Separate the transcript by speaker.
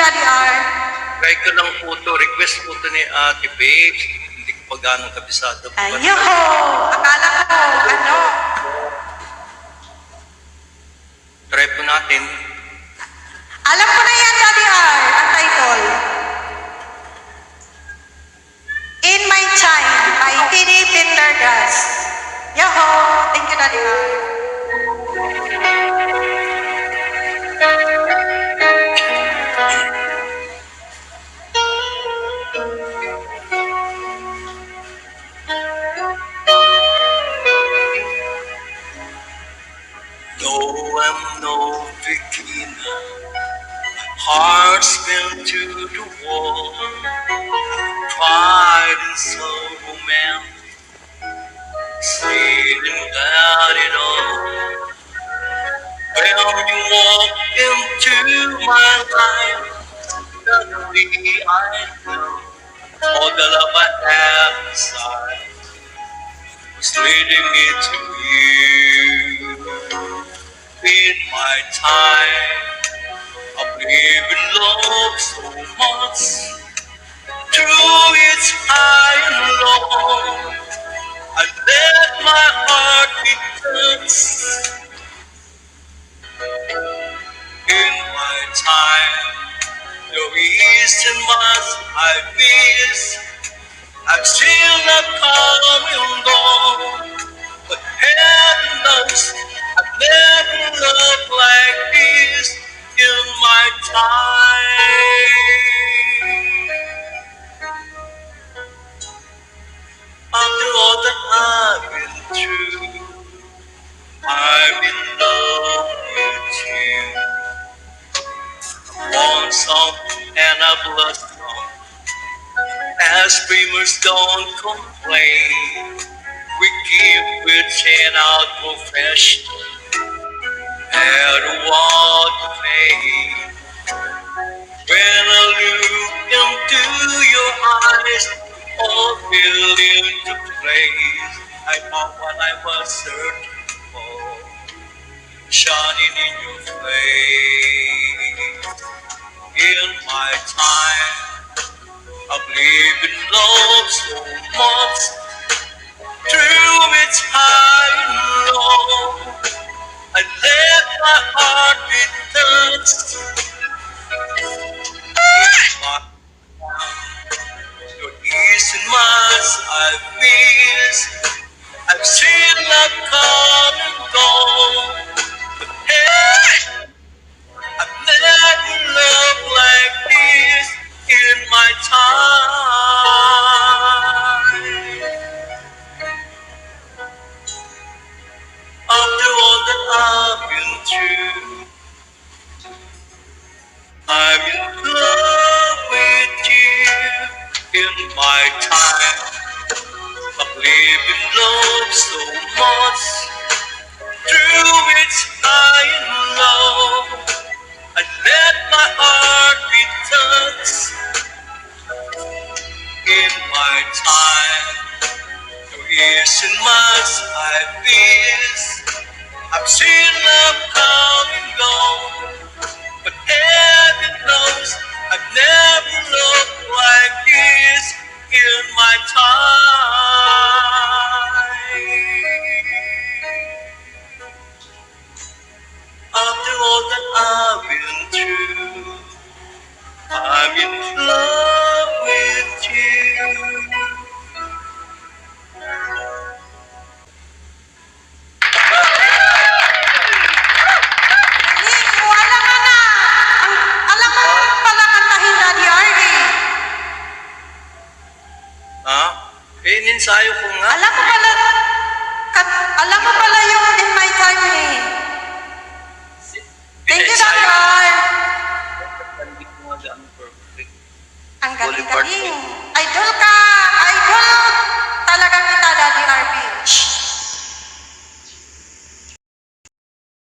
Speaker 1: Daddy R.
Speaker 2: Try ko lang po to. Request po to ni Ate Babes. Hindi ko pa ganong kabisado po.
Speaker 1: Ayun ho! Akala ko, ano?
Speaker 2: Try po natin.
Speaker 1: Alam ko na yan, Daddy R, ang title. In My Time by Tini Pendergrass. Yoho! Thank you, Daddy R.
Speaker 2: Though I'm no beginner, heart's been to the wall, pride and sorrow, man, saying that it all. When you walk into my life, suddenly I know all the love I have inside was leading me to you. In my time, I believe in love so much. Through its high and low, I let my heart be touched. In my time, the reason was I miss. I'm still not coming home, but heaven knows I've never loved like this in my time. After all that I've been through, I'm in love with you. One song and a blood song. As dreamers don't complain, we keep reaching out for fresh matter what the pain. When I look into your eyes, all fell into place. I found what I was searching for, shining in your face. In my time, I believe in love so much. Through its high and low, I let my heart be touched. Your east and miles I've missed. I've seen love come and go, but hey, I've never loved like this in my time. After all that I've been through, I'm in love with you. In my time, I believe in love so much. Through its high and low, I let my heart be touched. In my time, the years and months I've missed, I've seen love come and go, but heaven knows I've never loved like this in my time. After all that I've been through, I'm in love with you.
Speaker 1: Hindi, wala ka na. Alam mo pala kantahin, Daddy R, eh.
Speaker 2: Ha? Ininsayo ko nga.
Speaker 1: Alam mo pala yung In My Time, eh. Thank you, Daddy R.
Speaker 2: Hindi ko nga perfect.
Speaker 1: Ang
Speaker 2: Bolivar
Speaker 1: galing-galing. Idol ka! Idol!